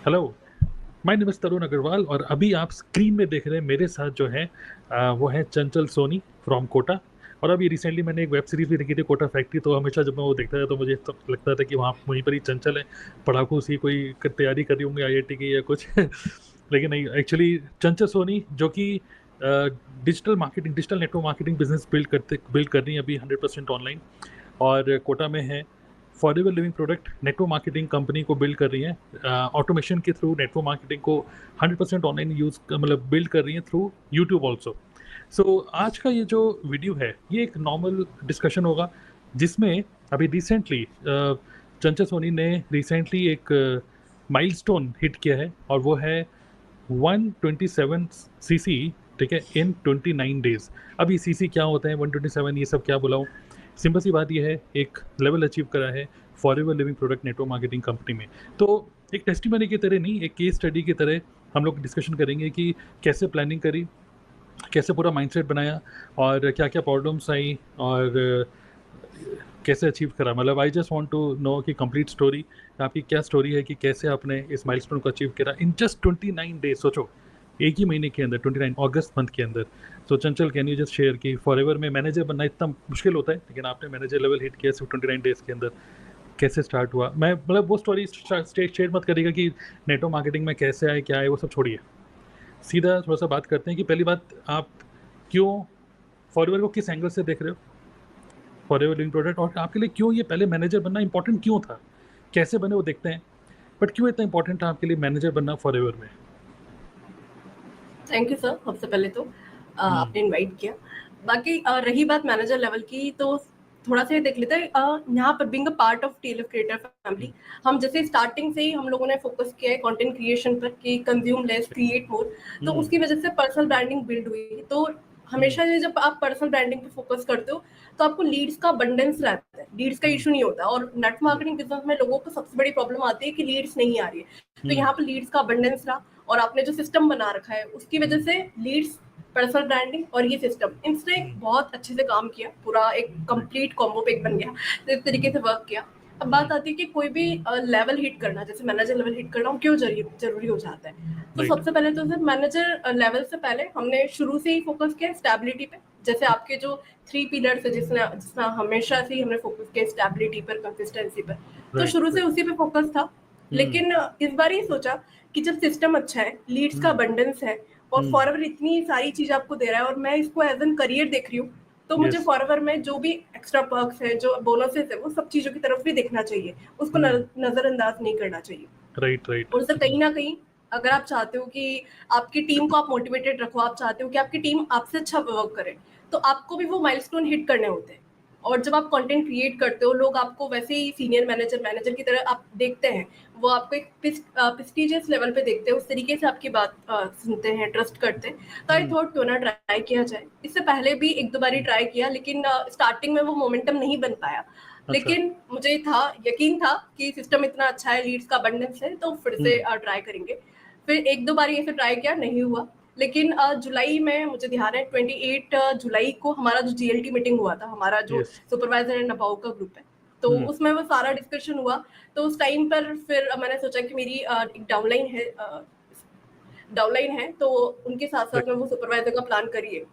Hello, my name is तरुण अग्रवाल और अभी आप स्क्रीन में देख रहे हैं मेरे साथ जो है वो है चंचल सोनी फ्रॉम कोटा। और अभी रिसेंटली मैंने एक वेब सीरीज़ भी देखी थी कोटा फैक्ट्री, तो हमेशा जब मैं वो देखता था तो मुझे तो लगता था कि वहाँ वहीं पर ही चंचल है, पढ़ाकू सी कोई तैयारी कर रही होंगी आईआईटी की या कुछ लेकिन नहीं, एक्चुअली चंचल सोनी जो कि digital marketing, digital network marketing business build कर रही है अभी 100% ऑनलाइन, और कोटा में है। Forever living product network marketing company को बिल्ड कर रही हैं, ऑटोमेशन के थ्रू नेटवर्क मार्केटिंग को 100% ऑनलाइन यूज मतलब बिल्ड कर रही हैं थ्रू यूट्यूब ऑल्सो। सो आज का ये जो वीडियो है ये एक नॉर्मल डिस्कशन होगा, जिसमें अभी रिसेंटली चंचल सोनी ने रिसेंटली एक माइलस्टोन हिट किया है, और वो है 127 सीसी, ठीक है, इन 29 डेज। अभी सीसी क्या होता है, 127 ये सब क्या बुलाऊं, सिंपल सी बात ये है, एक लेवल अचीव करा है forever living product network marketing company में। तो एक टेस्टिमनी की तरह नहीं, एक केस स्टडी की तरह हम लोग डिस्कशन करेंगे कि कैसे प्लानिंग करी, कैसे पूरा माइंडसेट बनाया, और क्या क्या प्रॉब्लम्स आई, और कैसे अचीव करा। मतलब I just want to know कि कंप्लीट स्टोरी, आपकी क्या स्टोरी है कि कैसे आपने इस माइलस्टोन को अचीव करा इन जस्ट 29 डेज। सोचो, एक ही महीने के अंदर, 29 अगस्त मंथ के अंदर। सो चंचल, कैन यू जस्ट शेयर कि फॉरएवर में मैनेजर बनना इतना मुश्किल होता है, लेकिन आपने मैनेजर लेवल हिट किया सिर्फ 29 डेज के अंदर, कैसे स्टार्ट हुआ। मैं मतलब वो स्टोरी शेयर मत करिएगा कि नेटवर्क मार्केटिंग में कैसे आए, क्या है, वो सब छोड़िए। सीधा थोड़ा सा बात करते हैं कि पहली बात, आप क्यों फॉरएवर को किस एंगल से देख रहे हो, फॉरएवर लिविंग प्रोडक्ट, और आपके लिए क्यों ये पहले मैनेजर बनना इंपॉर्टेंट क्यों था, कैसे बने वो देखते हैं, बट क्यों इतना इंपॉर्टेंट था आपके लिए मैनेजर बनना फॉरएवर में। Thank you sir. सबसे पहले तो हम्म, आपने इनवाइट किया। बाकी रही बात मैनेजर लेवल की, तो थोड़ा सा देख लेते हैं। यहाँ पर being a part of TLF creator family, हम जैसे स्टार्टिंग से ही हम लोगों ने फोकस किया है कंटेंट क्रिएशन पर कि कंज्यूम लेस क्रिएट मोर। तो हम्म, उसकी वजह से पर्सनल ब्रांडिंग बिल्ड हुई। तो हम्म, हमेशा ये जब आप पर्सनल ब्रांडिंग पे फोकस करते हो तो आपको लीड्स का अबंडेंस रहता है, लीड्स का हम्म, इशू नहीं होता। और नेटवर्क मार्केटिंग बिजनेस में लोगों को सबसे बड़ी प्रॉब्लम आती है कि लीड्स नहीं आ रही है। तो हम्म, यहाँ पर लीड्स का अबंडेंस रहा, और आपने जो सिस्टम बना रखा है उसकी वजह से लीड्स, पर्सनल ब्रांडिंग और ये सिस्टम, इनसे हम्म, बहुत अच्छे से काम किया, पूरा एक कंप्लीट कॉम्बो पैक बन गया। तो इस तरीके से वर्क किया। अब बात आती है कि कोई भी लेवल हिट करना, जैसे मैनेजर लेवल हिट करना, वो क्यों जरूरी हो जाता है। तो राइट, सबसे पहले तो सर, मैनेजर लेवल से पहले हमने शुरू से ही फोकस किया स्टेबिलिटी पे। जैसे आपके जो 3 पिलर्स है, जिसमें हमेशा से ही हमने फोकस किया स्टेबिलिटी पर, कंसिस्टेंसी पर। तो राइट, शुरू से राइट, उसी पे फोकस था। हम्म, लेकिन इस बार ये सोचा कि जब सिस्टम अच्छा है, लीड्स का हम्म, अबंडेंस है, और हम्म, फॉरएवर इतनी सारी चीज आपको दे रहा है, और मैं इसको एज एन करियर देख रही हूँ, तो मुझे यस, फॉरएवर में जो भी एक्स्ट्रा पर्क्स है, जो बोनसेस है, वो सब चीजों की तरफ भी देखना चाहिए। उसको हम्म, नजरअंदाज नहीं करना चाहिए। राइट, राइट, और सर, कहीं ना कहीं अगर आप चाहते हो कि आपकी टीम को आप मोटिवेटेड रखो, आप चाहते हो कि आपकी टीम आपसे अच्छा वर्क करे, तो आपको भी वो माइलस्टोन हिट करने होते हैं। और जब आप कंटेंट क्रिएट करते हो, लोग आपको वैसे ही सीनियर मैनेजर मैनेजर की तरह आप देखते हैं। वो आपको एक प्रेस्टिजियस लेवल पे देखते हैं, उस तरीके से आपकी बात सुनते हैं, ट्रस्ट करते हैं। तो आई हम्म, थॉट क्यों ना ट्राई किया जाए। इससे पहले भी एक दो बारी ट्राई किया, लेकिन स्टार्टिंग में वो मोमेंटम नहीं बन पाया। अच्छा, लेकिन मुझे यकीन था कि सिस्टम इतना अच्छा है, लीड्स का अबंडेंस है, तो फिर से हम्म, ट्राई करेंगे। फिर एक दो बार ऐसे ट्राई किया, नहीं हुआ। लेकिन जुलाई में, मुझे ध्यान है 28 जुलाई को हमारा जो जीएलटी मीटिंग हुआ था, हमारा जो यस, सुपरवाइजर एंड अबाउ का ग्रुप है, तो हम्म, उसमें वो सारा डिस्कशन हुआ। तो उस टाइम पर फिर मैंने सोचा कि मेरी एक डाउनलाइन है, तो उनके साथ साथ राइट, में वो सुपरवाइजर का प्लान करिए,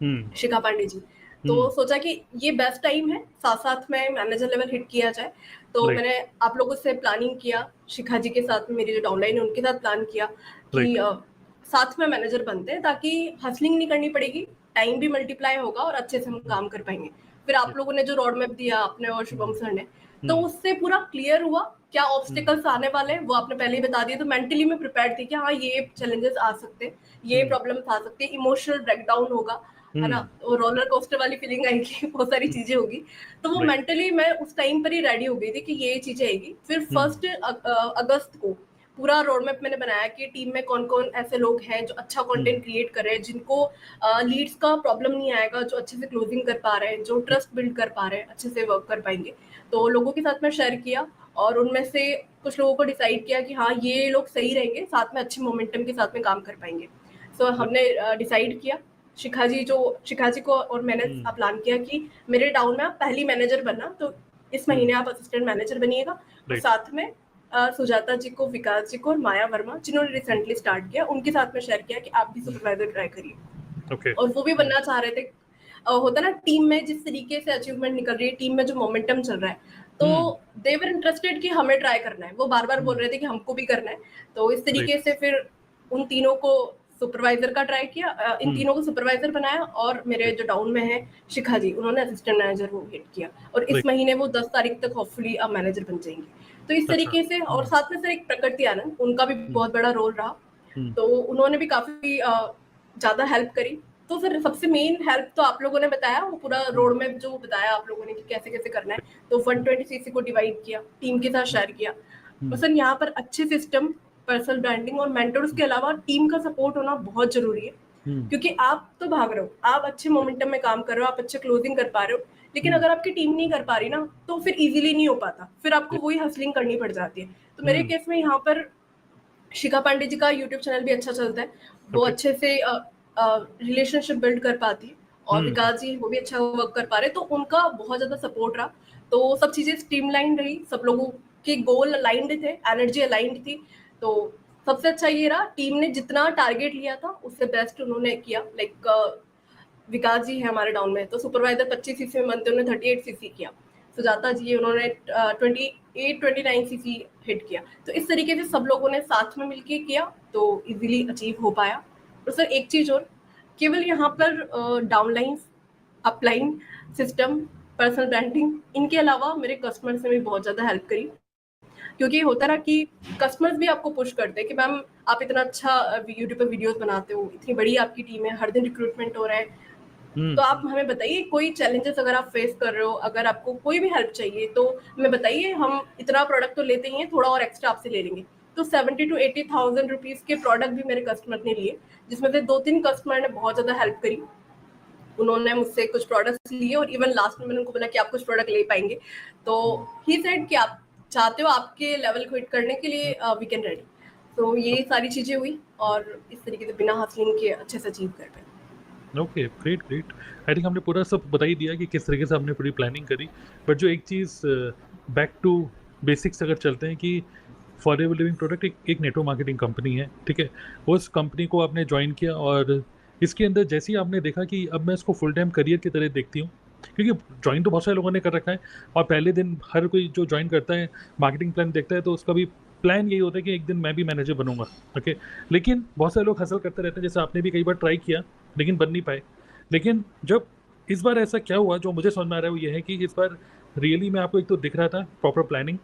हम्म, शिखा पांडे जी। तो हम्म, सोचा कि ये बेस्ट टाइम है, साथ साथ में मैनेजर लेवल हिट किया जाए। तो राइट, मैंने आप लोगों से प्लानिंग किया, शिखा जी के साथ में, मेरी जो डाउनलाइन है उनके साथ प्लान किया कि राइट, साथ में मैनेजर बनते हैं, ताकि हसलिंग नहीं करनी पड़ेगी, टाइम भी मल्टीप्लाई होगा और अच्छे से हम काम कर पाएंगे। फिर आप लोगों ने जो रोड मैप दिया, आपने और शुभम हम्म, सर ने, तो हम्म, उससे पूरा क्लियर हुआ क्या हम्म, ऑब्स्टिकल्स आने वाले हैं, वो आपने पहले ही बता दिए। तो मेंटली मैं प्रिपेयर थी कि हाँ, ये चैलेंजेस आ सकते हैं, ये हम्म, प्रॉब्लम्स आ सकती है, इमोशनल ब्रेकडाउन होगा, है ना, हम्म, वो रोलर कोस्टर वाली फीलिंग आएगी, बहुत सारी चीजें होगी। तो वो राइट, मेंटली मैं उस टाइम पर ही रेडी हो गई थी कि ये चीजें आएगी। फिर हम्म, 1 अगस्त को पूरा रोड मैप मैंने बनाया कि टीम में कौन कौन ऐसे लोग हैं जो अच्छा हम्म, कंटेंट क्रिएट कर रहे हैं, जिनको लीड्स का प्रॉब्लम नहीं आएगा, जो अच्छे से क्लोजिंग कर पा रहे हैं, जो ट्रस्ट बिल्ड कर पा रहे हैं, अच्छे से वर्क कर पाएंगे। तो लोगों के साथ में शेयर किया, और उनमें से कुछ लोगों को डिसाइड किया कि हाँ, ये लोग सही रहेंगे, साथ में अच्छे मोमेंटम के साथ में काम कर पाएंगे। सो हमने डिसाइड किया, शिखा जी को और मैंने हम्म, प्लान किया कि मेरे टाउन में आप पहली मैनेजर बनना, तो इस हम्म, महीने आप असिस्टेंट मैनेजर बनिएगा, और राइट, साथ में सुजाता जी को, विकास जी को और माया वर्मा जिन्होंने रिसेंटली स्टार्ट किया, उनके साथ में शेयर किया कि आप भी सुपरवाइजर ट्राई करिए। ओके। और वो भी बनना चाह रहे थे। होता ना टीम में जिस तरीके से अचीवमेंट निकल रही है, टीम में जो मोमेंटम चल रहा है, तो दे वर इंटरेस्टेड कि हमें ट्राई करना है। वो बार-बार बोल रहे थे कि हमको भी करना है। तो इस तरीके से फिर उन तीनों को सुपरवाइजर का ट्राई किया, इन तीनों को सुपरवाइजर बनाया और मेरे जो डाउन में है शिखा जी, उन्होंने असिस्टेंट मैनेजर वो हिट किया और इस महीने वो 10 तारीख तक होपफुली अब मैनेजर बन जाएंगे। तो इस तरीके से, और साथ में सर एक प्रकृति आनंद, उनका भी बहुत बड़ा रोल रहा। तो उन्होंने भी काफी ज्यादा हेल्प करी। तो फिर सबसे मेन हेल्प तो आप लोगों ने बताया, वो पूरा रोड मैप जो बताया आप लोगों ने कि कैसे कैसे करना है। तो 120 सीसी को डिवाइड किया, टीम के साथ शेयर किया। तो सर यहाँ पर अच्छे सिस्टम, पर्सनल ब्रांडिंग और मेंटर्स के अलावा टीम का सपोर्ट होना बहुत जरूरी है। क्योंकि आप तो भाग रहे हो, आप अच्छे मोमेंटम में काम कर रहे हो, आप अच्छे क्लोजिंग कर पा रहे हो, लेकिन अगर आपकी टीम नहीं कर पा रही ना, तो फिर इजीली नहीं हो पाता, फिर आपको वही हसलिंग करनी पड़ जाती है। तो मेरे केस में यहाँ पर शिखा पांडे जी का यूट्यूब चैनल भी अच्छा चलता है, वो अच्छे से रिलेशनशिप बिल्ड कर पाती है, और विकास जी वो भी अच्छा वर्क कर पा रहे, तो उनका बहुत ज्यादा सपोर्ट रहा। तो सब चीजें स्ट्रीमलाइन रही, सब लोगों के गोल अलाइंड थे, एनर्जी अलाइंड थी। तो सबसे अच्छा ये रहा, टीम ने जितना टारगेट लिया था उससे बेस्ट उन्होंने किया। लाइक विकास जी है हमारे डाउन में, तो सुपरवाइजर 25 सीसी में बनते उन्होंने 38 सीसी किया। सुजाता जी उन्होंने 28-29 सीसी हिट किया। तो इस तरीके से सब लोगों ने साथ में मिलके किया, तो इजीली अचीव हो पाया। और सर एक चीज और, केवल यहाँ पर downline, upline, system, personal branding, इनके अलावा मेरे कस्टमर्स ने भी बहुत ज्यादा हेल्प करी। क्योंकि होता ना कि कस्टमर्स भी आपको पुश करते हैं कि मैम आप इतना अच्छा यूट्यूब पे वीडियोस बनाते हो, इतनी बड़ी आपकी टीम है, हर दिन रिक्रूटमेंट हो रहा है, तो आप हमें बताइए कोई चैलेंजेस अगर आप फेस कर रहे हो, अगर आपको कोई भी हेल्प चाहिए तो हमें बताइए, हम इतना प्रोडक्ट तो लेते ही हैं, थोड़ा और एक्स्ट्रा आपसे ले लेंगे। तो 70 to 80,000 रुपीज के प्रोडक्ट भी मेरे कस्टमर ने लिए, जिसमें से 2-3 कस्टमर ने बहुत ज्यादा हेल्प करी। उन्होंने मुझसे कुछ प्रोडक्ट्स लिए और इवन लास्ट में मैंने उनको बोला कि आप कुछ प्रोडक्ट ले पाएंगे, तो ही सेड कि आप चाहते हो आपके लेवल को हिट करने के लिए वी कैन रेडी। तो ये सारी चीजें हुई और इस तरीके से बिना हसलिंग के अच्छे से अचीव कर पाए। Okay, great great. I think हमने पूरा सब बता ही दिया कि किस तरीके से हमने पूरी प्लानिंग करी। बट जो एक चीज़, बैक टू बेसिक्स अगर चलते हैं कि फॉरएवर लिविंग प्रोडक्ट एक नेटवर्क मार्केटिंग कंपनी है, ठीक है। उस कंपनी को आपने ज्वाइन किया और इसके अंदर जैसे ही आपने देखा कि अब मैं इसको फुल टाइम करियर की तरह देखती हूँ, क्योंकि ज्वाइन तो बहुत सारे लोगों ने कर रखा है और पहले दिन हर कोई जो ज्वाइन करता है मार्केटिंग प्लान देखता है तो उसका भी प्लान यही होता है कि एक दिन मैं भी मैनेजर बनूंगा, ओके। लेकिन बहुत सारे लोग हसल करते रहते हैं, जैसे आपने भी कई बार ट्राई किया लेकिन बन नहीं पाए। लेकिन जब इस बार ऐसा क्या हुआ, जो मुझे समझ में आ रहा है वो ये है कि इस बार रियली में आपको एक तो दिख रहा था प्रॉपर प्लानिंग,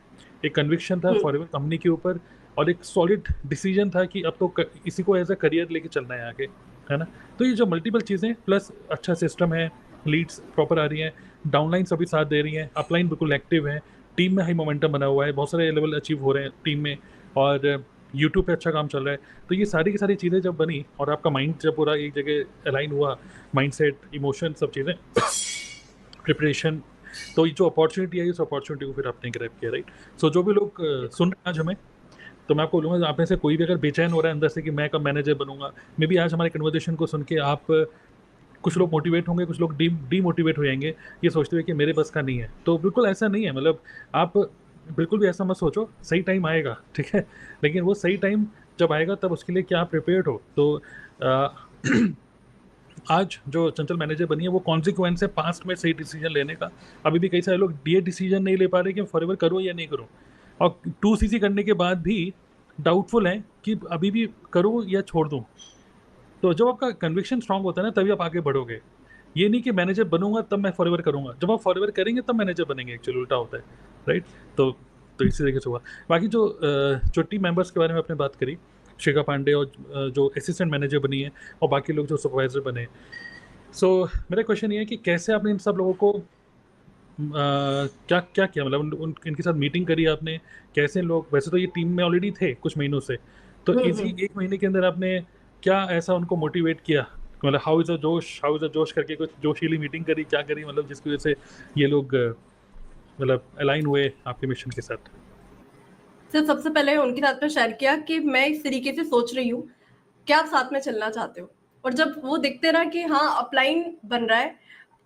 एक कन्विक्शन था फॉरएवर कंपनी के ऊपर और एक सॉलिड डिसीजन था कि अब तो इसी को एज अ करियर लेके चलना है आगे, है ना। तो ये जो मल्टीपल चीज़ें प्लस अच्छा सिस्टम है, लीड्स प्रॉपर आ रही हैं, डाउनलाइन सभी साथ दे रही हैं, अपलाइन बिल्कुल एक्टिव है, टीम में हाई मोमेंटम बना हुआ है, बहुत सारे लेवल अचीव हो रहे हैं टीम में और यूट्यूब पे अच्छा काम चल रहा है। तो ये सारी की सारी चीज़ें जब बनी और आपका माइंड जब पूरा एक जगह अलाइन हुआ, माइंडसेट, इमोशन, सब चीज़ें, प्रिपरेशन, तो ये जो अपॉर्चुनिटी है इस अपॉर्चुनिटी को फिर आपने ग्रैब किया, राइट। सो जो भी लोग सुन रहे हैं आज हमें, तो मैं आपको बोलूँगा आप में से कोई भी अगर बेचैन हो रहा है अंदर से कि मैं कब मैनेजर बनूंगा, मे बी आज हमारे कन्वर्सेशन को सुन के आप कुछ लोग मोटिवेट होंगे, कुछ लोग डीमोटिवेट हो जाएंगे ये सोचते हुए कि मेरे बस का नहीं है। तो बिल्कुल ऐसा नहीं है, मतलब आप बिल्कुल भी ऐसा मत सोचो, सही टाइम आएगा, ठीक है। लेकिन वो सही टाइम जब आएगा तब उसके लिए क्या आप प्रिपेयर्ड हो। तो आज जो चंचल मैनेजर बनी है वो कॉन्सिक्वेंस है पास्ट में सही डिसीजन लेने का। अभी भी कई सारे लोग ये डिसीजन नहीं ले पा रहे कि फॉरएवर करूँ या नहीं करूँ, और 2cc करने के बाद भी डाउटफुल हैं कि अभी भी करूँ या छोड़ दूँ। तो जब आपका कन्विक्शन स्ट्रांग होता है ना तभी आप आगे बढ़ोगे। ये नहीं कि मैनेजर बनूंगा तब मैं फॉरएवर करूंगा, जब आप फॉरएवर करेंगे तब मैनेजर बनेंगे, एक्चुअली उल्टा होता है, राइट। तो इसी तरीके से हुआ। बाकी जो टीम मेंबर्स के बारे में आपने बात करी, शिखा पांडे और जो असिस्टेंट मैनेजर बनी है और बाकी लोग जो सुपरवाइजर बने। सो मेरा क्वेश्चन ये है कि कैसे आपने इन सब लोगों को क्या क्या किया, मतलब इनके साथ मीटिंग करी आपने, कैसे लोग, वैसे तो ये टीम में ऑलरेडी थे कुछ महीनों से, तो इसी एक महीने के अंदर आपने क्या ऐसा उनको मोटिवेट किया, मतलब हाउ इज़ अ जोश करके कुछ जोशीली मीटिंग करी, क्या करी, मतलब जिसकी वजह से ये लोग मतलब अलाइन हुए आपके मिशन के साथ। सर सबसे पहले उनके साथ में शेयर किया कि मैं इस तरीके से सोच रही हूँ, क्या आप साथ में चलना चाहते हो। और जब वो दिखते रहा कि हाँ अपलाइन बन रहा है,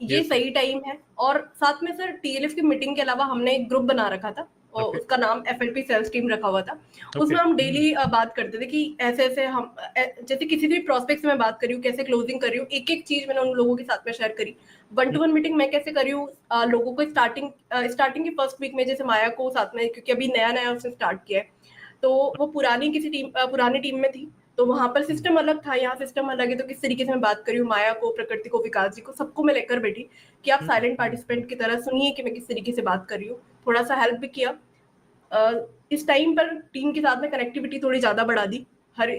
ये Yes. सही टाइम है। और साथ में सर टीएलएफ की मीटिंग के अलावा हमने एक ग्रुप बना रखा था, और ओके, उसका नाम FLP सेल्स टीम रखा हुआ था। ओके। उसमें हम डेली बात करते थे कि ऐसे-ऐसे हम जैसे किसी भी प्रोस्पेक्ट से मैं बात कर रही हूँ, कैसे क्लोजिंग कर रही हूँ, एक-एक चीज़ मैंने उन लोगों के साथ में शेयर करी। वन हुँ, टू वन मीटिंग मैं कैसे कर रही हूँ, लोगों को स्टार्टिंग की फर्स्ट वीक में जैसे माया को साथ में, क्योंकि अभी नया-नया उसने स्टार्ट किया है, तो वो पुरानी टीम में थी, तो वहाँ पर हुँ, सिस्टम अलग था, यहाँ सिस्टम अलग है। तो किस तरीके से मैं बात कर रही हूँ, माया को, प्रकृति को, विकास जी को, सबको मैं लेकर बैठी कि आप हुँ, साइलेंट हुँ, पार्टिसिपेंट की तरह सुनिए कि मैं किस तरीके से बात कर रही हूँ। थोड़ा सा हेल्प भी किया। इस टाइम पर टीम के साथ में कनेक्टिविटी थोड़ी ज़्यादा बढ़ा दी। हर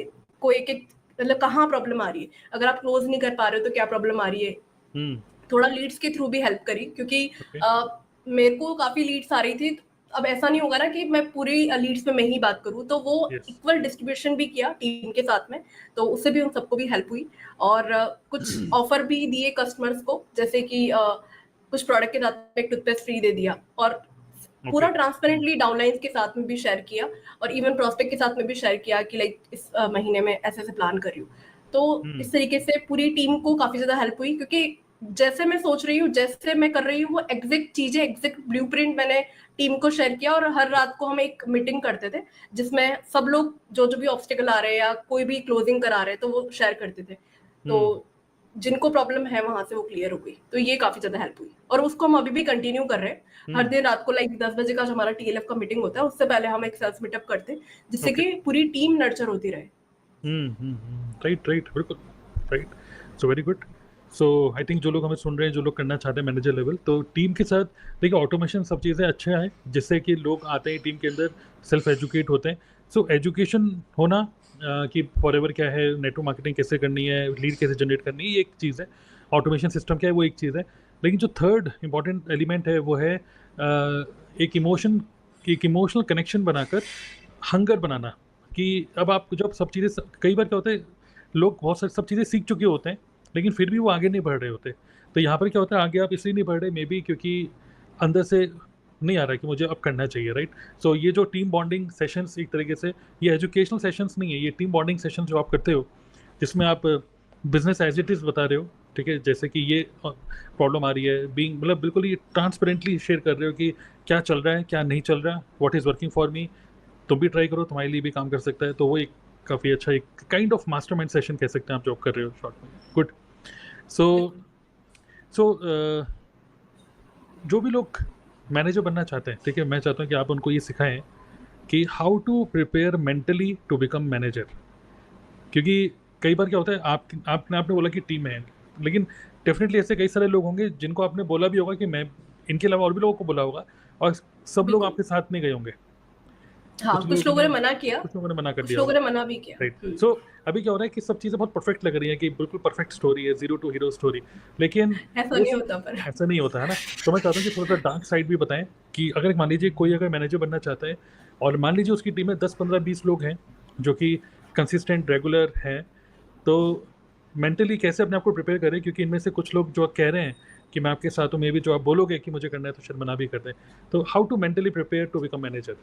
को एक-एक, मतलब कहाँ प्रॉब्लम आ रही है, अगर आप क्लोज़ नहीं कर पा रहे हो तो क्या प्रॉब्लम आ रही है। हुँ, थोड़ा लीड्स के थ्रू भी हेल्प करी, क्योंकि ओके, मेरे को काफ़ी लीड्स आ रही थी। अब ऐसा नहीं होगा ना कि मैं पूरी लीड्स में मैं ही बात करूँ, तो वो यस, इक्वल डिस्ट्रीब्यूशन भी किया टीम के साथ में, तो उससे भी उन सबको भी हेल्प हुई। और कुछ ऑफर भी दिए कस्टमर्स को, जैसे कि कुछ प्रोडक्ट के साथ में एक टूथपेस्ट फ्री दे दिया, और ओके, पूरा ट्रांसपेरेंटली डाउनलाइंस के साथ में भी शेयर किया, और इवन प्रोस्पेक्ट के साथ में भी शेयर किया कि लाइक इस महीने में ऐसे-ऐसे प्लान कर रही हूँ। तो हुँ, इस तरीके से पूरी टीम को काफ़ी ज़्यादा हेल्प हुई, क्योंकि जैसे मैं सोच रही हूँ, जैसे मैं कर रही हूँ, वो एग्ज़ैक्ट चीज़ें, एग्ज़ैक्ट ब्लूप्रिंट मैंने टीम को शेयर किया। और हर रात को हम एक मीटिंग करते थे, जिसमें सब लोग जो-जो भी ऑब्स्टेकल आ रहे हैं या कोई भी क्लोजिंग करा रहे हैं, तो वो शेयर करते थे। तो हुँ, जिनको प्रॉब्लम है वहाँ से वो क्लियर हो गई। तो ये काफ़ी ज़्यादा हेल्प हुई, और उसको हम अभी भी कंटिन्यू कर रहे हैं। हर हुँ, दिन रात को लाइक 10 बजे का जो हमारा TLF का मीटिंग होता है, उससे पहले हम एक सेल्स मीटअप करते हैं, जिससे ओके। कि पूरी टीम नर्चर होती रहे। हुँ, हुँ, हुँ, राइट, राइट, बिल्कुल, right. So very good. So I think जो लोग हमें सुन रहे हैं, जो लोग करना चाहते हैं मैनेजर लेवल, तो टीम के साथ देखिए ऑटोमेशन सब चीज़ें अच्छा है, जिससे कि लोग आते हैं टीम के अंदर, सेल्फ एजुकेट होते हैं। सो एजुकेशन होना कि फॉरएवर क्या है, नेटवर्क मार्केटिंग कैसे करनी है, लीड कैसे जनरेट करनी है, ये एक चीज़ है। ऑटोमेशन सिस्टम क्या है, वो एक चीज़ है। लेकिन जो थर्ड इम्पॉर्टेंट एलिमेंट है, वो है एक इमोशनल कनेक्शन बनाकर हंगर बनाना। कि अब आप जब सब चीज़ें कई बार क्या होता है, लोग बहुत सारी सब चीज़ें सीख चुके होते हैं, लेकिन फिर भी वो आगे नहीं बढ़ रहे होते। तो यहाँ पर क्या होता है, आगे आप इसलिए नहीं बढ़ रहे, मे बी क्योंकि अंदर से नहीं आ रहा है कि मुझे अब करना चाहिए, राइट? सो ये जो टीम बॉन्डिंग सेशंस एक तरीके से, ये एजुकेशनल सेशंस नहीं है, ये टीम बॉन्डिंग सेशन जो आप करते हो, जिसमें आप बिजनेस एज इट इज़ बता रहे हो, ठीक है? जैसे कि ये प्रॉब्लम आ रही है, बीइंग मतलब बिल्कुल ये ट्रांसपेरेंटली शेयर कर रहे हो कि क्या चल रहा है, क्या नहीं चल रहा, what is working for me, तुम भी ट्राई करो, तुम्हारे लिए भी काम कर सकता है। तो वो एक काफ़ी अच्छा एक काइंड ऑफ मास्टरमाइंड सेशन कह सकते हैं आप, जॉब कर रहे हो शॉर्ट में। गुड। सो बिल्कुल। सो जो भी लोग मैनेजर बनना चाहते हैं, ठीक है, मैं चाहता हूँ कि आप उनको ये सिखाएं कि how to prepare mentally to become manager. क्योंकि कई बार क्या होता है, आपने आपने बोला कि टीम में है, लेकिन डेफिनेटली ऐसे कई सारे लोग होंगे जिनको आपने बोला भी होगा कि मैं, इनके अलावा और भी लोगों को बोला होगा, और सब लोग बिल्कुल। आपके साथ नहीं गए होंगे। हाँ, कुछ लोगों ने मना किया, कुछ लोगों ने मना कर कुछ दिया लोगों होगा, ने मना भी किया। राइट? सो अभी क्या हो रहा है कि सब चीज़ें बहुत परफेक्ट लग रही हैं, कि बिल्कुल परफेक्ट स्टोरी है, ज़ीरो टू हीरो स्टोरी, लेकिन ऐसा वो नहीं होता पर। ऐसा नहीं होता है ना। तो मैं चाहता हूँ कि थोड़ा सा डार्क साइड भी बताएं, कि अगर मान लीजिए कोई अगर मैनेजर बनना चाहता है, और मान लीजिए उसकी टीम में 10 15 20 लोग हैं जो कि कंसिस्टेंट रेगुलर हैं, तो मेंटली कैसे अपने आप को प्रिपेयर करें, क्योंकि इनमें से कुछ लोग जो कह रहे हैं कि मैं आपके साथ हूँ, मे भी जो आप बोलोगे कि मुझे करना है तो शायद मना भी कर दें। तो how to mentally prepare to become manager?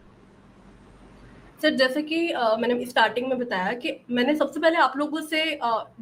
Sir, जैसे कि मैंने स्टार्टिंग में बताया कि मैंने सबसे पहले आप लोगों से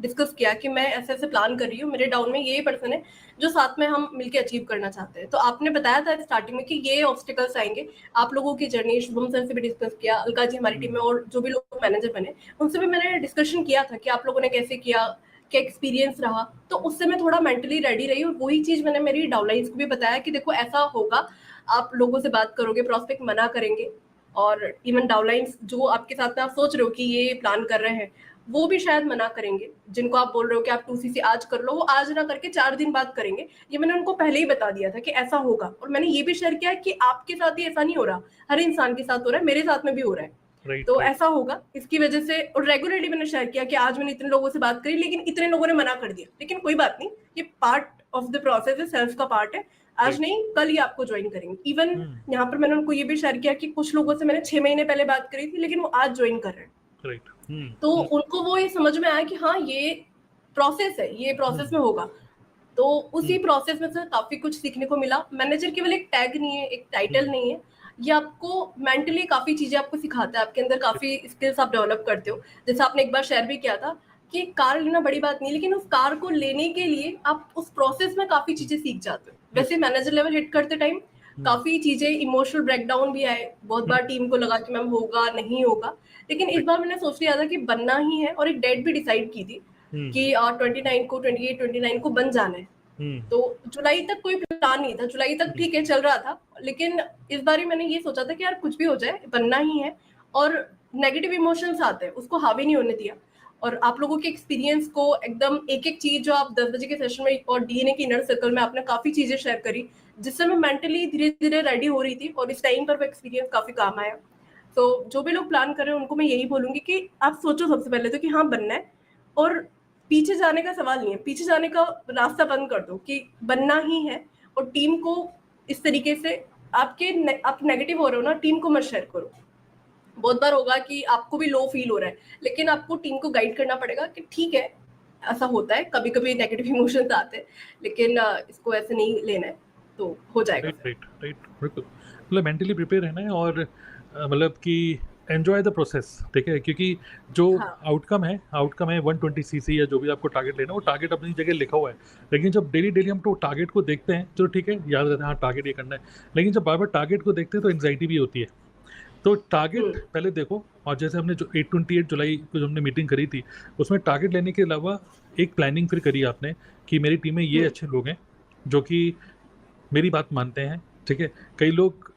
डिस्कस किया कि मैं ऐसे-ऐसे प्लान कर रही हूँ, मेरे डाउन में ये पर्सन है, जो साथ में हम मिलके अचीव करना चाहते हैं। तो आपने बताया था स्टार्टिंग में कि ये ऑब्स्टिकल्स आएँगे, आप लोगों की जर्नी, शुभम सर से भी डिस्कस किया, अलका जी हमारी टीम में और जो भी लोग मैनेजर बने, उनसे भी मैंने डिस्कशन किया था कि आप लोगों ने कैसे किया, क्या एक्सपीरियंस रहा। तो उससे मैं थोड़ा मेंटली रेडी रही, और वही चीज़ मैंने मेरी डाउनलाइन्स को भी बताया कि देखो ऐसा होगा, आप लोगों से बात करोगे, प्रॉस्पेक्ट मना करेंगे, और इवन डाउनलाइंस जो आपके साथ में आप सोच रहे हो कि ये प्लान कर रहे हैं, वो भी शायद मना करेंगे। जिनको आप बोल रहे हो कि आप 2CC आज कर लो, वो आज ना करके 4 दिन बाद करेंगे। ये मैंने उनको पहले ही बता दिया था कि ऐसा होगा, और मैंने ये भी शेयर किया कि आपके साथ ही ऐसा नहीं हो रहा, हर इंसान के साथ हो रहा है, मेरे साथ में भी हो रहा है। राइट, तो राइट, ऐसा होगा, इसकी वजह से। और रेगुलरली मैंने शेयर किया कि आज मैंने इतने लोगों से बात करी, लेकिन इतने लोगों ने मना कर दिया। लेकिन कोई बात नहीं, ये पार्ट ऑफ द प्रोसेस है, सेल्स का पार्ट है। आज राइट। नहीं, कल ही आपको ज्वाइन करेंगे। इवन हुँ, यहाँ पर मैंने उनको ये भी शेयर किया कि कुछ लोगों से मैंने 6 महीने पहले बात करी थी, लेकिन वो आज ज्वाइन कर रहे हैं। राइट। हुँ, तो हुँ, उनको वो ये समझ में आया कि हाँ, ये प्रोसेस है, ये हुँ, प्रोसेस में होगा। तो हुँ, उसी प्रोसेस में से काफ़ी कुछ सीखने को मिला। मैनेजर केवल एक टैग नहीं है, एक हुँ, टाइटल नहीं है। ये आपको मेंटली काफ़ी चीज़ें आपको सिखाता है, आपके अंदर काफ़ी स्किल्स आप डेवलप करते हो। जैसे आपने एक बार शेयर भी किया था कि कार लेना बड़ी बात नहीं है, लेकिन उस कार को लेने के लिए आप उस प्रोसेस में काफ़ी हुँ, चीज़ें सीख जाते हो। यस, वैसे मैनेजर लेवल हिट करते टाइम काफी चीजें, इमोशनल ब्रेकडाउन भी आए, बहुत बार टीम को लगा कि मैम होगा नहीं होगा, लेकिन इस बार मैंने सोच लिया था कि बनना ही है, और एक डेट भी डिसाइड की थी कि 29 को, 29 को बन जाना है। तो जुलाई तक कोई प्लान नहीं था, जुलाई तक ठीक है चल रहा था, लेकिन इस बार ही मैंने ये सोचा था कि यार कुछ भी हो जाए बनना ही है, और नेगेटिव इमोशंस आते हैं उसको हावी नहीं होने दिया। और आप लोगों के एक्सपीरियंस को एकदम एक एक चीज जो आप 10 बजे के सेशन में और डीएनए के इनर सर्कल में आपने काफी चीजें शेयर करी, जिससे मैं मेंटली धीरे धीरे रेडी हो रही थी, और इस टाइम पर वो एक्सपीरियंस काफी काम आया। तो जो भी लोग प्लान कर रहे हैं उनको मैं यही बोलूंगी कि आप सोचो सबसे पहले तो कि हाँ बनना है, और पीछे जाने का सवाल नहीं है, पीछे जाने का रास्ता बंद कर दो कि बनना ही है। और टीम को इस तरीके से आप नेगेटिव हो रहे हो ना, टीम को मत शेयर करो। बहुत बार होगा कि आपको भी लो फील हो रहा है, लेकिन आपको टीम को गाइड करना पड़ेगा कि ठीक है ऐसा होता है, कभी कभी नेगेटिव इमोशंस आते हैं, लेकिन इसको ऐसे नहीं लेना है, तो हो जाएगा। राइट राइट, बिल्कुल। मतलब मेंटली प्रिपेयर रहना है, और मतलब कि एंजॉय द प्रोसेस, ठीक है, क्योंकि जो हाँ। आउटकम है 120 सीसी या जो भी आपको टारगेट लेना है, वो टारगेट अपनी जगह लिखा हुआ है। लेकिन जब डेली डेली हम तो टारगेट को देखते हैं, चलो ठीक है याद रहता है हाँ टारगेट ये करना है, लेकिन जब बार बार टारगेट को देखते हैं तो एंग्जाइटी भी होती है। तो टारगेट पहले देखो, और जैसे हमने जो 28 जुलाई को जो हमने मीटिंग करी थी, उसमें टारगेट लेने के अलावा एक प्लानिंग फिर करी आपने कि मेरी टीम में ये अच्छे लोग हैं जो कि मेरी बात मानते हैं, ठीक है। कई लोग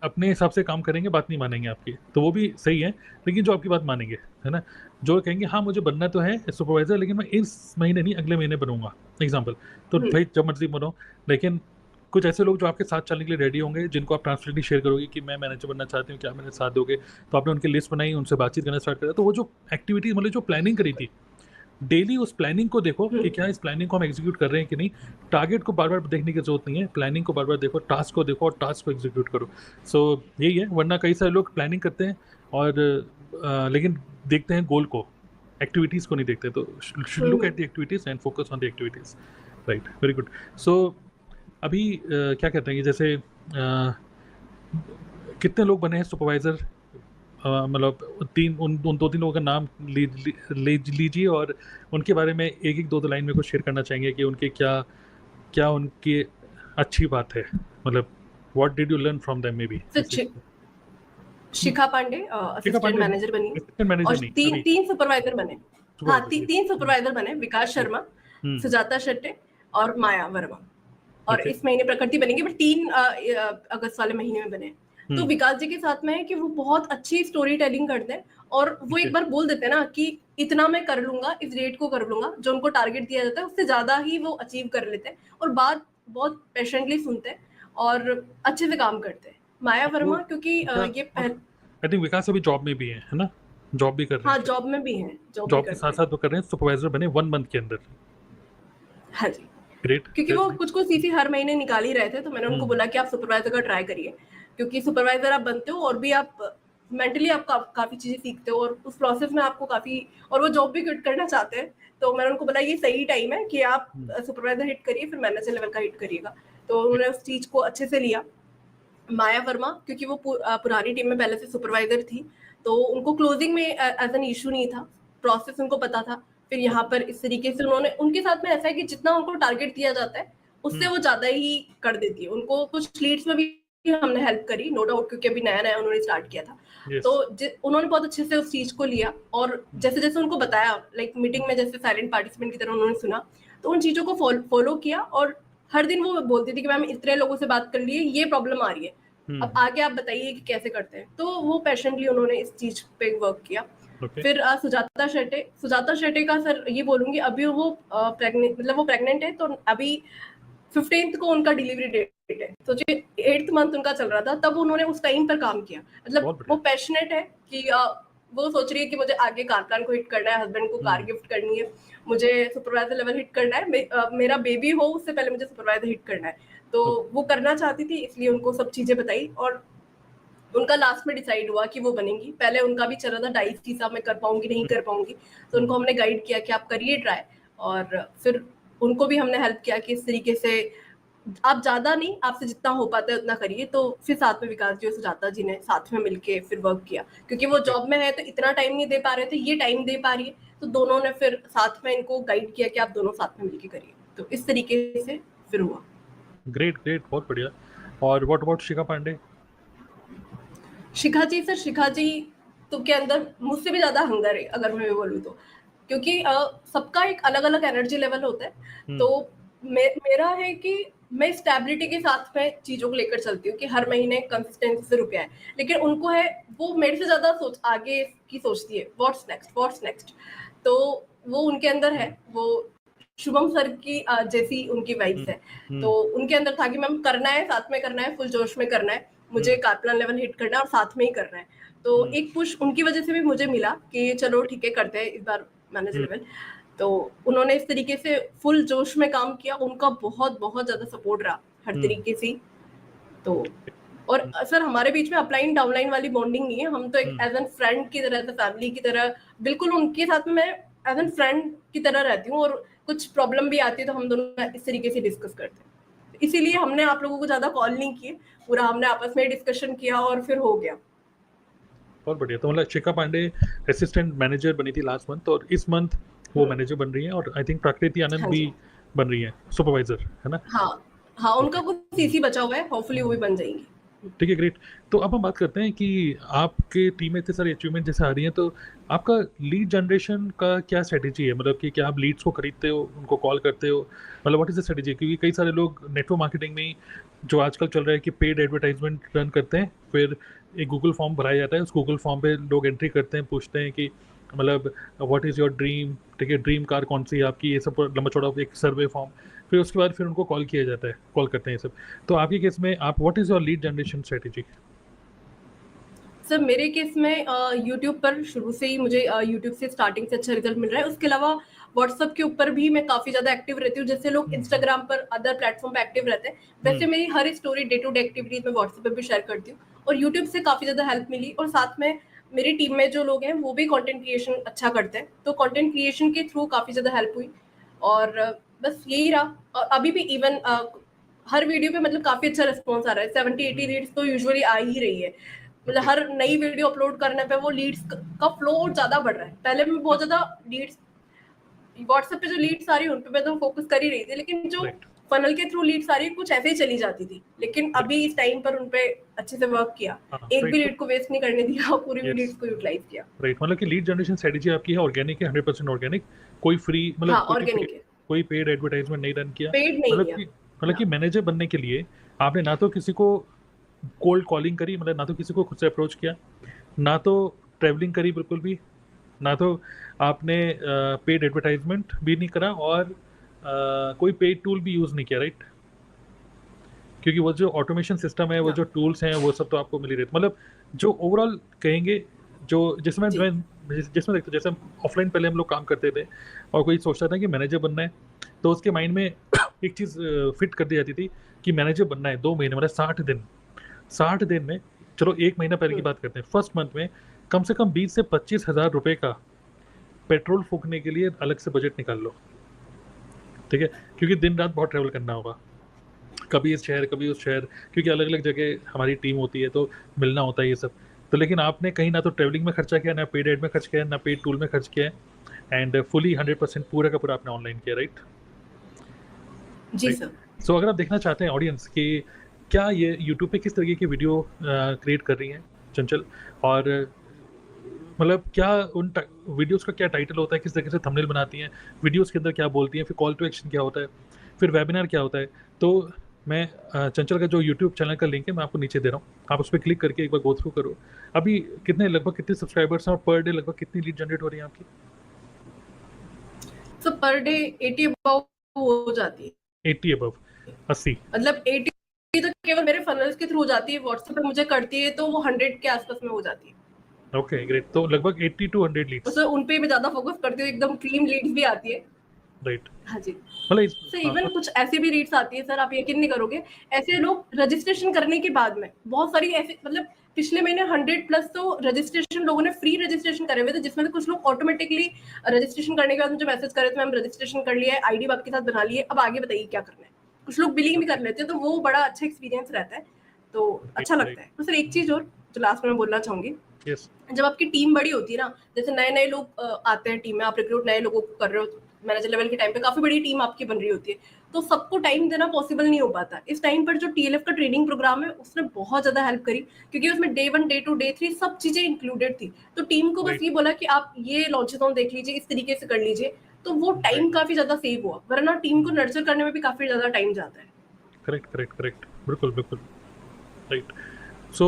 अपने हिसाब से काम करेंगे, बात नहीं मानेंगे आपकी, तो वो भी सही है, लेकिन जो आपकी बात मानेंगे, है ना, जो कहेंगे हाँ मुझे बनना तो है सुपरवाइजर, लेकिन मैं इस महीने नहीं अगले महीने बनूंगा एग्जाम्पल, तो भाई जब मर्जी बनो। लेकिन कुछ ऐसे लोग जो आपके साथ चलने के लिए रेडी होंगे, जिनको आप ट्रांसपेरेंटली शेयर करोगे कि मैं मैनेजर बनना चाहती हूँ, क्या मेरे साथ दोगे, तो आपने उनकी लिस्ट बनाई, उनसे बातचीत करना स्टार्ट करा। तो वो जो एक्टिविटी मतलब जो प्लानिंग करी थी डेली, उस प्लानिंग को देखो कि क्या इस प्लानिंग को हम एग्जीक्यूट कर रहे हैं कि नहीं। टारगेट को बार बार देखने की जरूरत नहीं है, प्लानिंग को बार बार देखो, टास्क को देखो और टास्क को एग्जीक्यूट करो। सो यही है, वरना कई सारे लोग प्लानिंग करते हैं और लेकिन देखते हैं गोल को, एक्टिविटीज़ को नहीं देखते। तो should look at the activities and focus on the activities. Right, very good. So अभी क्या कहते हैं कि जैसे कितने लोग बने हैं सुपरवाइज़र, मतलब उन 2-3 लोगों का नाम लीजिए, और उनके बारे में एक एक 2-2 लाइन में कुछ शेयर करना चाहेंगे कि उनके क्या क्या उनकी अच्छी बात है, मतलब what did you learn from them maybe. Shikha Pandey assistant manager बनी, असिस्टेंट मैनेजर और नहीं, तीन अभी तीन सुपरवाइजर बने। हाँ, तीन सुपरवाइजर बने, विकास शर्मा, सुजाता शेट्टे और माया वर्मा, और ओके, इस महीने प्रकृति बनेगी, बट 3 अगस्त वाले महीने में बने। तो विकास जी के साथ में है कि वो बहुत अच्छी स्टोरी टेलिंग करते हैं, और वो एक बार बोल देते हैं ना कि इतना मैं कर लूंगा, इस रेट को कर लूंगा, जो उनको टारगेट दिया जाता है उससे ज्यादा ही वो अचीव कर लेते हैं, और बात बहुत पेशेंटली सुनते हैं और अच्छे से काम करते हैं। माया वर्मा क्योंकि ये आई थिंक विकास अभी जॉब में भी है ना, जॉब भी कर रहे हाँ हैं, जॉब में भी हैं, जॉब भी जॉब के करते साथ हैं। साथ वो कर रहे हैं, सुपरवाइजर बने 1 मंथ के अंदर। हाँ जी, ग्रेट, क्योंकि वो कुछ सीसी हर महीने निकाल ही रहे थे, तो मैंने उनको बोला कि आप सुपरवाइजर का ट्राई करिए, क्योंकि सुपरवाइजर आप बनते हो और भी आप मेंटली आप काफी चीजें सीखते हो, और उस प्रोसेस में आपको काफी, और वो जॉब भी क्विट करना चाहते हैं, तो मैंने उनको बोला ये सही टाइम है कि आप सुपरवाइजर हिट करिए, फिर मैनेजर लेवल का हिट करिएगा। तो उन्होंने उस चीज को अच्छे से लिया। माया वर्मा क्योंकि वो पुरानी टीम में पहले से सुपरवाइजर थी, तो उनको क्लोजिंग में एज एन इशू नहीं था, प्रोसेस उनको पता था। फिर यहाँ पर इस तरीके से उन्होंने, उनके साथ में ऐसा है कि जितना उनको टारगेट दिया जाता है उससे वो ज्यादा ही कर देती है। उनको कुछ लीड्स में भी हमने हेल्प करी, नो डाउट, क्योंकि अभी नया नया उन्होंने स्टार्ट किया था। तो उन्होंने बहुत अच्छे से उस चीज को लिया, और जैसे जैसे उनको बताया, लाइक मीटिंग में जैसे साइलेंट पार्टिसिपेंट की तरह उन्होंने सुना, तो उन चीजों को फॉलो किया। और हर दिन वो बोलती थी कि मैम इतने लोगों से बात कर लिए, ये प्रॉब्लम आ रही है, अब आगे आप बताइए कि कैसे करते हैं। तो वो पैशनेटली उन्होंने इस चीज पे वर्क किया। फिर सुजाता शेट्टे का सर ये बोलूंगी, अभी वो प्रेग्नेंट, मतलब वो प्रेग्नेंट है, तो अभी 15th को उनका डिलीवरी डेट है, सोचिए 8th मंथ उनका चल रहा था, तब उन्होंने उस टाइम पर काम किया। मतलब वो पैशनेट है कि वो सोच रही है कि मुझे आगे कार प्लान को हिट करना है, हस्बैंड को कार गिफ्ट करनी है, मुझे सुपरवाइजर लेवल हिट करना है, मेरा बेबी हो उससे पहले मुझे सुपरवाइजर हिट करना है। तो वो करना चाहती थी, इसलिए उनको सब चीजें बताई, और उनका लास्ट में डिसाइड हुआ कि वो बनेंगी। पहले उनका भी चल रहा था डाइस की, साहब मैं कर पाऊंगी नहीं कर पाऊंगी, तो उनको हमने गाइड किया कि आप करिए ट्राई, और फिर उनको भी हमने हेल्प किया कि इस तरीके से आप ज्यादा नहीं, आपसे जितना हो पाता है उतना करिए। तो फिर साथ में विकास जी और सुजाता जी ने साथ में मिलके फिर वर्क किया, क्योंकि वो जॉब में है तो इतना टाइम नहीं दे पा रहे थे, ये टाइम दे पा रही है, तो दोनों ने फिर साथ में इनको गाइड किया कि आप दोनों साथ में मिलके करिए। तो इस तरीके से फिर हुआ। ग्रेट ग्रेट, बहुत बढ़िया। और what about Shikha Pandey? Shikha ji sir, Shikha ji तो के अंदर मुझसे भी ज़्यादा हंगर है, अगर मैं बोलूँ तो। क्योंकि सबका एक अलग-अलग एनर्जी लेवल होता है। तो मेरा है कि मैं स्टेबिलिटी के साथ में चीज़ों को लेकर चलती हूँ कि हर महीने कंसिस्टेंसी से रुपया है। लेकिन उनको है, वो मेरे से ज़्यादा आगे की सोचती है, व्हाट्स नेक्स्ट, व्हाट्स नेक्स्ट। तो वो उनके अंदर है, वो शुभम सर की जैसी उनकी वाइब्स है। तो उनके अंदर था कि मैम करना है, साथ में करना है, फुल जोश में करना है, मुझे कारप्लान लेवल हिट करना है और साथ में ही करना है। तो एक पुश उनकी वजह से भी मुझे मिला कि चलो ठीक है, करते हैं इस बार मैनेजर लेवल। तो उन्होंने इस तरीके से फुल जोश में काम किया, उनका बहुत बहुत ज़्यादा सपोर्ट रहा हर तरीके से। तो और सर हमारे बीच में अपलाइन डाउनलाइन वाली बॉन्डिंग नहीं है, हम तो एक एज एन फ्रेंड की तरह, फैमिली की तरह, बिल्कुल उनके साथ में मैं एज एन फ्रेंड की तरह रहती हूँ। और कुछ प्रॉब्लम भी आती है तो हम दोनों इस तरीके से डिस्कस करते हैं। इसीलिए हमने आप लोगों को ज़्यादा कॉल नहीं किए, पूरा हमने आपस में डिस्कशन किया और फिर हो गया। बहुत बढ़िया। तो मतलब शिखा पांडे असिस्टेंट मैनेजर बनी थी लास्ट मंथ, और इस मंथ वो मैनेजर बन रही है, और आई थिंक प्रकृति आनंद हाँ भी जी, बन रही है सुपरवाइजर, है ना? हाँ हाँ, उनका ओके, कुछ सीसी बचा हुआ है, होपफुली वो भी बन जाएंगी। ठीक है, ग्रेट। तो अब हम बात करते हैं कि आपके टीम में इतने सारे अचीवमेंट जैसे आ रही हैं, तो आपका लीड जनरेशन का क्या स्ट्रेटेजी है? मतलब कि क्या आप लीड्स को खरीदते हो, उनको कॉल करते हो, मतलब व्हाट इज द स्ट्रेटेजी? क्योंकि कई सारे लोग नेटवर्क मार्केटिंग में ही, जो आजकल चल रहा है कि पेड एडवर्टाइजमेंट रन करते हैं, फिर एक गूगल फॉर्म भराया जाता है, उस गूगल फॉर्म पे लोग एंट्री करते हैं, पूछते हैं कि मतलब व्हाट इज़ योर ड्रीम, ठीक है, ड्रीम कार कौन सी है आपकी, ये सब लंबा चौड़ा एक सर्वे फॉर्म, फिर उसके बाद फिर उनको कॉल किया जाता है, कॉल करते हैं ये सब। तो आपके केस में आप what is your lead generation strategy? Sir मेरे केस में यूट्यूब पर शुरू से ही मुझे यूट्यूब से स्टार्टिंग से अच्छा रिजल्ट मिल रहा है। उसके अलावा व्हाट्सएप के ऊपर भी मैं काफ़ी ज़्यादा एक्टिव रहती हूँ। जैसे लोग इंस्टाग्राम पर अदर प्लेटफॉर्म पे एक्टिव रहते हैं, वैसे मेरी हर story day to day activities मैं व्हाट्सएप पे भी शेयर करती हूँ। और यूट्यूब से काफ़ी ज़्यादा हेल्प मिली, और साथ में मेरी टीम में जो लोग हैं वो भी कंटेंट क्रिएशन अच्छा करते हैं, तो कंटेंट क्रिएशन के थ्रू काफ़ी ज़्यादा हेल्प हुई। और बस यही रहा। और अभी भी इवन हर वीडियो पे मतलब काफ़ी अच्छा रिस्पॉन्स आ रहा है। 70-80 रीड्स तो यूजुअली आ ही रही है। मतलब ओके। हर नई वीडियो अपलोड करने पे वो लीड्स का फ्लो ज्यादा बढ़ रहा है। पहले मैं बहुत ज्यादा लीड्स व्हाट्सएप पे जो लीड्स आ रही है उन पे मैं तो फोकस कर ही रही थी, लेकिन जो राइट, फनल के थ्रू लीड्स आ रही है कुछ ऐसे ही चली जाती थी। लेकिन राइट, अभी इस टाइम पर उन पे अच्छे से वर्क किया, हाँ, एक भी राइट, तो लीड को वेस्ट नहीं करने दिया और पूरी भी यस, लीड्स को यूटिलाइज किया। राइट, मतलब कि लीड जनरेशन स्ट्रेटेजी आपकी है ऑर्गेनिक है, 100% ऑर्गेनिक, कोई फ्री, मतलब हाँ, ऑर्गेनिक है, कोई पेड एडवर्टाइजमेंट नहीं रन किया। पेड नहीं मतलब किया कि मतलब ना। कि मैनेजर बनने के लिए आपने ना तो किसी को कोल्ड कॉलिंग करी, मतलब ना तो किसी को खुद से अप्रोच किया, ना तो ट्रैवलिंग करी बिल्कुल भी, ना तो आपने पेड एडवर्टाइजमेंट भी नहीं करा, और कोई पेड टूल भी यूज़ नहीं किया, राइट? क्योंकि वो जो ऑटोमेशन सिस्टम है, वो ना जो टूल्स हैं, वो सब तो आपको मिल ही रहे थे। मतलब जो ओवरऑल कहेंगे, जो जिसमें जी, जिसमें देखते, जैसे हम ऑफलाइन पहले हम लोग काम करते थे, और कोई सोचता था कि मैनेजर बनना है, तो उसके माइंड में एक चीज़ फिट कर दी जाती थी कि मैनेजर बनना है 2 महीने, मतलब 60 दिन, 60 दिन में, चलो 1 महीना पहले की बात करते हैं, फर्स्ट मंथ में कम से कम 20 से 25 हज़ार रुपये का पेट्रोल फूकने के लिए अलग से बजट निकाल लो, ठीक है? क्योंकि दिन रात बहुत ट्रैवल करना होगा, कभी इस शहर कभी उस शहर, क्योंकि अलग अलग जगह हमारी टीम होती है, तो मिलना होता है ये सब। तो लेकिन आपने कहीं ना तो ट्रैवलिंग में खर्चा किया, ना पेड एड में खर्च किया, ना पेड टूल में खर्च किया है, एंड फुली 100% पूरा का पूरा आपने ऑनलाइन किया, राइट? जी राइट। सर। सो अगर आप देखना चाहते हैं ऑडियंस कि क्या ये यूट्यूब पे किस तरीके की वीडियो क्रिएट कर रही हैं चंचल, और मतलब क्या उन वीडियोस का क्या टाइटल होता है, किस तरीके से थंबनेल बनाती हैं, वीडियोस के अंदर क्या बोलती हैं, फिर कॉल टू एक्शन क्या होता है, फिर वेबिनार क्या होता है, तो मैं चंचल का जो यूट्यूब चैनल का लिंक है मैं आपको नीचे दे रहा हूँ, आप उस पर क्लिक करके एक बार गो थ्रू करो। अभी कितने, लगभग कितने सब्सक्राइबर्स हैं, और पर डे लगभग कितनी लीड जनरेट हो रही है आपकी? सो पर डे 80 अबाउट हो जाती है। 80 अबव, 80? मतलब 80 तो केवल मेरे फनल्स के थ्रू जाती है, व्हाट्सएप पे मुझे करती है तो वो 100 के आसपास में हो जाती है। Okay, great. तो लगभग 80 to 100 लीड्स, बस उन पे मैं ज्यादा फोकस करती हूँ, एकदम क्लीन लीड्स भी आती है। राइट? हाँ जी। मतलब इस, सर हाँ, इवन कुछ ऐसी भी रीड्स आती है सर, आप यकीन नहीं करोगे, ऐसे लोग रजिस्ट्रेशन करने के बाद में बहुत सारी ऐसे, मतलब पिछले महीने 100 प्लस तो रजिस्ट्रेशन लोगों ने फ्री रजिस्ट्रेशन करे हुए थे, जिसमें से कुछ लोग ऑटोमेटिकली रजिस्ट्रेशन करने के बाद मुझे मैसेज करे थे, मैम रजिस्ट्रेशन कर लिया है, आईडी आपके साथ बना लिए, अब आगे बताइए क्या करना है। कुछ लोग बिलिंग भी कर लेते हैं, तो वो बड़ा अच्छा एक्सपीरियंस रहता है, तो राइट, अच्छा लगता राइट, है। तो सर एक चीज और जो लास्ट में मैं बोलना चाहूंगी, यस, जब आपकी टीम बड़ी होती है ना, जैसे नए नए लोग आते हैं टीम में, आप रिक्रूट नए लोगों को कर रहे हो, मैनेजर लेवल के टाइम पे काफी बड़ी टीम आपकी बन रही होती है, तो सबको टाइम देना पॉसिबल नहीं हो पाता। इस टाइम पर जो टीएलएफ का ट्रेनिंग प्रोग्राम है उसने बहुत ज्यादा हेल्प करी, क्योंकि उसमें डे 1 डे 2 डे 3 सब चीजें इंक्लूडेड थी। तो टीम को बस ये बोला कि आप ये लॉन्चेथॉन देख लीजिए, इस तरीके से कर लीजिए, तो वो टाइम काफी ज्यादा सेव हुआ, वरना टीम को नर्चर करने में भी काफी ज्यादा टाइम जाता है। करेक्ट करेक्ट करेक्ट, बिल्कुल बिल्कुल राइट। सो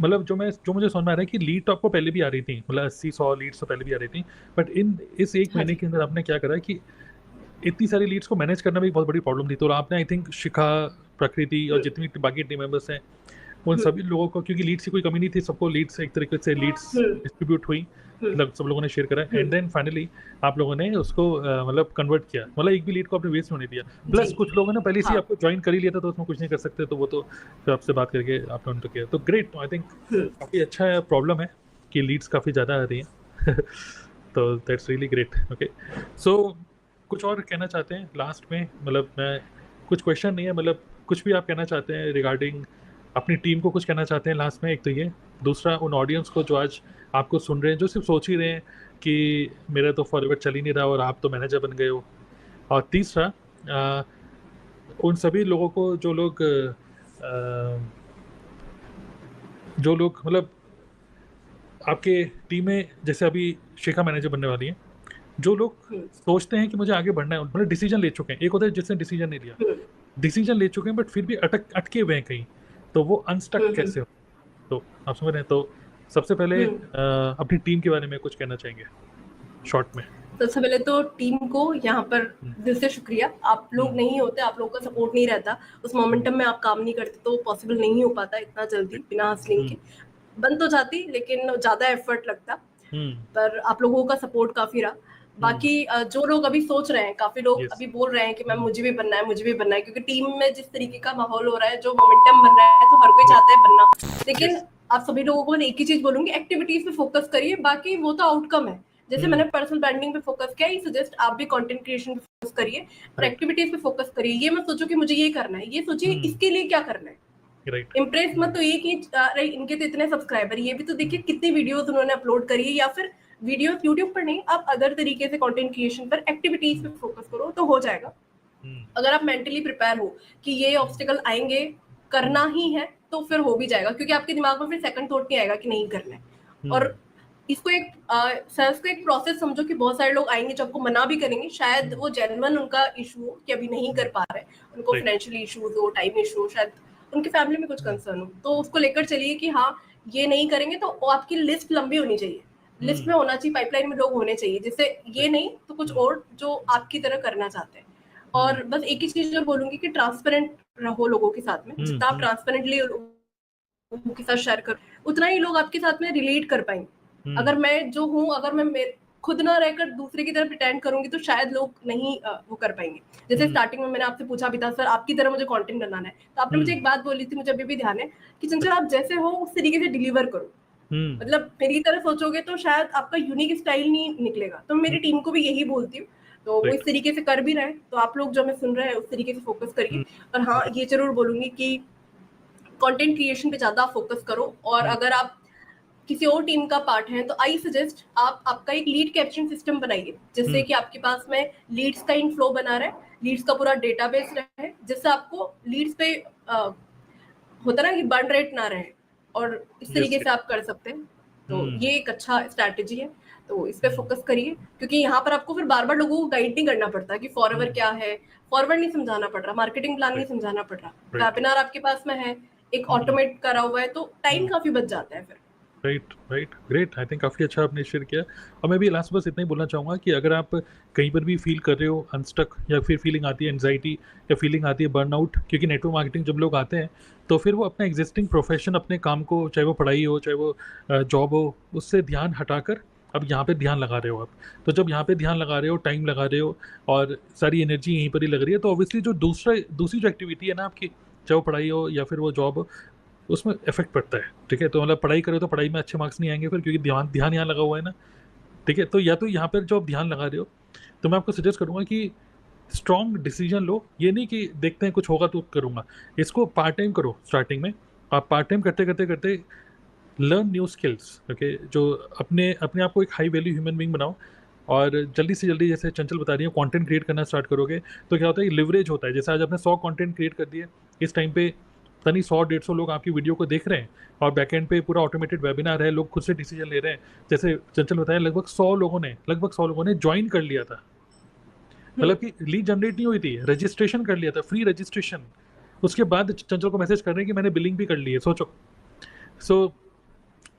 मतलब जो मुझे समझ में आ रहा है कि लीड तो आपको पहले भी आ रही थी, मतलब 80-100 लीड्स तो पहले भी आ रही थी, बट इस एक महीने के अंदर आपने क्या करा कि इतनी सारी लीड्स को मैनेज करना भी बहुत बड़ी प्रॉब्लम थी। तो आपने आई थिंक शिखा, प्रकृति और जितनी बाकी टीम मेंबर्स हैं उन सभी लोगों को, क्योंकि लीड्स की कोई कमी नहीं थी, सबको लीड्स एक तरीके से लीड्स डिस्ट्रीब्यूट हुई, मतलब सब लोगों ने शेयर करा, एंड देन फाइनली आप लोगों ने उसको मतलब कन्वर्ट किया, मतलब एक भी लीड को आपने वेस्ट होने दिया। प्लस कुछ लोगों ने पहले से आपको ज्वाइन कर ही लिया था, तो उसमें कुछ नहीं कर सकते, तो वो तो फिर आपसे बात करके आपने उनको किया, तो ग्रेट। आई थिंक काफ़ी अच्छा प्रॉब्लम है कि लीड्स काफ़ी ज़्यादा आ रही हैं तो दैट्स रियली ग्रेट। ओके, सो कुछ और कहना चाहते हैं लास्ट में? मतलब मैं कुछ क्वेश्चन नहीं है, मतलब कुछ भी आप कहना चाहते हैं रिगार्डिंग अपनी टीम को, कुछ कहना चाहते हैं लास्ट में? एक तो ये, दूसरा उन ऑडियंस को जो आज आपको सुन रहे हैं, जो सिर्फ सोच ही रहे हैं कि मेरा तो फॉरवर्ड चल ही नहीं रहा और आप तो मैनेजर बन गए हो, और तीसरा उन सभी लोगों को जो लोग मतलब आपके टीम में, जैसे अभी शिखा मैनेजर बनने वाली हैं, जो लोग सोचते हैं कि मुझे आगे बढ़ना है, मतलब डिसीजन ले चुके हैं, एक होता है जिसने डिसीजन नहीं लिया, डिसीजन ले चुके हैं बट फिर भी अटके हुए हैं कहीं, तो वो अनस्टक कैसे हो? तो आप समझ रहे हैं, तो सबसे पहले अपनी टीम के बारे में कुछ कहना चाहेंगे शॉर्ट में? सबसे पहले तो टीम को यहाँ पर दिल से शुक्रिया, आप लोग नहीं होते, आप लोगों का सपोर्ट नहीं रहता, उस मोमेंटम में आप काम नहीं करते, तो पॉसिबल नहीं हो पाता इतना जल्दी बिना हसलिंग के। बन तो जाती लेकिन ज्यादा एफर्ट लगता, पर आप लोगों का सपोर्ट काफी रहा। बाकी जो लोग अभी सोच रहे हैं, काफी लोग अभी बोल रहे हैं कि मैम मुझे भी बनना है, मुझे भी बनना है, क्योंकि टीम में जिस तरीके का माहौल हो रहा है, जो मोमेंटम बन रहा है, तो हर कोई चाहता है बनना। लेकिन आप सभी लोगों को एक ही चीज बोलूंगी, एक्टिविटीज पे फोकस करिए, बाकी वो तो आउटकम है। जैसे मैंने पर्सनल ब्रांडिंग पे फोकस किया, सजेस्ट आप भी कंटेंट क्रिएशन पे फोकस करिए और एक्टिविटीज पे फोकस करिए। ये मत सोचो कि मुझे ये करना है, ये सोचिए इसके लिए क्या करना है। इम्प्रेस मत तो ये कि इनके तो इतने सब्सक्राइबर, ये भी तो देखिए कितनी वीडियोस उन्होंने अपलोड करी है, या फिर वीडियोस यूट्यूब पर नहीं, आप अदर तरीके से कंटेंट क्रिएशन पर, एक्टिविटीज पे फोकस करो तो हो जाएगा। अगर आप मेंटली प्रिपेयर हो कि ये ऑब्स्टिकल आएंगे, करना ही है, तो फिर हो भी जाएगा, क्योंकि आपके दिमाग में फिर सेकंड थॉट नहीं आएगा कि नहीं करना है। और इसको एक सेल्स का एक प्रोसेस समझो कि बहुत सारे लोग आएंगे जो आपको मना भी करेंगे, शायद वो जेन्युइन उनका इशू हो कि अभी नहीं कर पा रहे, उनको फाइनेंशियल इशूज हो, टाइम इशू हो, शायद उनके फैमिली में कुछ कंसर्न हो, तो उसको लेकर चलिए कि हाँ ये नहीं करेंगे, तो आपकी लिस्ट लंबी होनी चाहिए, लिस्ट में होना चाहिए, पाइपलाइन में लोग होने चाहिए, जिससे ये नहीं तो कुछ और जो आपकी तरह करना चाहते हैं। और बस एक ही चीज जो बोलूंगी कि ट्रांसपेरेंट रहो लोगों के साथ में, जितना आप ट्रांसपेरेंटली लोगों के साथ शेयर करो, उतना ही लोग आपके साथ में रिलेट कर पाएंगे। अगर मैं जो हूँ, अगर मैं खुद ना रहकर दूसरे की तरह प्रिटेंड करूंगी, तो शायद लोग नहीं वो कर पाएंगे। जैसे स्टार्टिंग में मैंने आपसे पूछा भी था, सर आपकी तरह मुझे कंटेंट बनाना है, तो आपने मुझे एक बात बोली थी, मुझे अभी भी ध्यान है, कि चंचल आप जैसे हो उस तरीके से डिलीवर करो। मतलब मेरी तरह सोचोगे तो शायद आपका यूनिक स्टाइल नहीं निकलेगा, तो मेरी टीम को भी यही बोलती हूँ, तो वो इस तरीके से कर भी रहे, तो आप लोग जो हमें सुन रहे हैं उस तरीके से फोकस करिए। और हाँ, ये जरूर बोलूंगी कि कंटेंट क्रिएशन पे ज्यादा फोकस करो, और अगर आप किसी और टीम का पार्ट है तो आई सजेस्ट आप आपका एक लीड कैप्चरिंग सिस्टम बनाइए, जिससे कि आपके पास में लीड्स का इनफ्लो बना रहे, लीड्स का पूरा डेटाबेस रहे, जिससे आपको लीड्स पे होता ना कि बर्न रेट ना रहे, और इस तरीके से आप कर सकते हैं। तो ये एक अच्छा स्ट्रैटेजी है, तो इस पे फोकस करिए, क्योंकि यहाँ पर आपको फिर बार बार लोगों को गाइड नहीं करना पड़ता कि फॉरवर्ड क्या है, फॉरवर्ड नहीं समझाना पड़ रहा, मार्केटिंग प्लान नहीं समझाना पड़ रहा, वेबिनार आपके पास में है, एक ऑटोमेट करा हुआ है, तो टाइम काफी बच जाता है फिर। Right great. आई थिंक काफ़ी अच्छा आपने शेयर किया। और मैं भी लास्ट बस इतना ही बोलना चाहूँगा कि अगर आप कहीं पर भी फील कर रहे हो अनस्टक, या फिर फीलिंग आती है एंजाइटी, या फीलिंग आती है बर्नआउट, क्योंकि नेटवर्क मार्केटिंग जब लोग आते हैं तो फिर वो अपना एग्जिस्टिंग प्रोफेशन, अपने काम को, चाहे वो पढ़ाई हो चाहे वो जॉब हो, उससे ध्यान हटाकर अब यहाँ पे ध्यान लगा रहे हो आप। तो जब यहाँ पे ध्यान लगा रहे हो, टाइम लगा रहे हो, और सारी एनर्जी यहीं पर ही लग रही है, तो ऑब्वियसली जो दूसरी जो एक्टिविटी है ना आपकी, चाहे वो पढ़ाई हो या फिर वो जॉब हो, उसमें इफेक्ट पड़ता है। ठीक है, तो मतलब पढ़ाई करो तो पढ़ाई में अच्छे मार्क्स नहीं आएंगे फिर, क्योंकि ध्यान यहाँ लगा हुआ है ना। ठीक है, तो या तो यहाँ पर जो आप ध्यान लगा रहे हो, तो मैं आपको सजेस्ट करूँगा कि स्ट्रॉन्ग डिसीजन लो। ये नहीं कि देखते हैं कुछ होगा तो करूँगा, इसको पार्ट टाइम करो। स्टार्टिंग में आप पार्ट टाइम करते करते करते लर्न न्यू स्किल्स। ओके, जो अपने आप को एक हाई वैल्यू ह्यूमन बीइंग बनाओ। और जल्दी से जल्दी, जैसे चंचल बता रही है, कंटेंट क्रिएट करना स्टार्ट करोगे तो क्या होता है, लिवरेज होता है। जैसे आज आपने 100 कंटेंट क्रिएट कर दिए, इस टाइम पे पता नहीं 100-150 लोग आपकी वीडियो को देख रहे हैं, और बैकएंड पे पूरा ऑटोमेटेड वेबिनार है, लोग खुद से डिसीजन ले रहे हैं। जैसे चंचल बताया, लगभग 100 लोगों ने ज्वाइन कर लिया था, मतलब कि लीड जनरेट नहीं हुई थी, रजिस्ट्रेशन कर लिया था, फ्री रजिस्ट्रेशन। उसके बाद चंचल को मैसेज कर रहे हैं कि मैंने बिलिंग भी कर ली है, सोचो। सो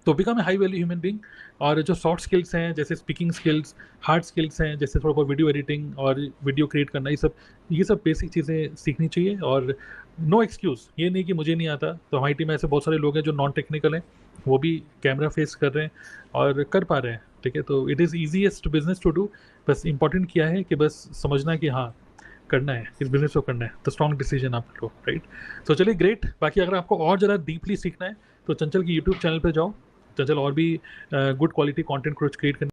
तो become a high value human being. और जो सॉफ्ट स्किल्स हैं, जैसे स्पीकिंग स्किल्स, हार्ड स्किल्स हैं, जैसे थोड़ा बहुत वीडियो एडिटिंग और वीडियो क्रिएट करना, ये सब बेसिक चीज़ें सीखनी चाहिए। और नो एक्सक्यूज़, ये नहीं कि मुझे नहीं आता। तो हमारी टीम में ऐसे बहुत सारे लोग हैं जो नॉन टेक्निकल हैं, वो भी कैमरा फेस कर रहे हैं और कर पा रहे हैं, ठीक है। तो it is easiest business to do. बस इंपॉर्टेंट क्या है कि बस समझना कि हाँ, करना है, इस बिजनेस को करना है, तो स्ट्रॉन्ग डिसीजन आप लो, राइट। तो चलिए, ग्रेट। बाकी अगर आपको और ज़रा डीपली सीखना है तो चंचल की यूट्यूब चैनल पे जाओ। चंचल और भी गुड क्वालिटी कंटेंट क्रिएट करने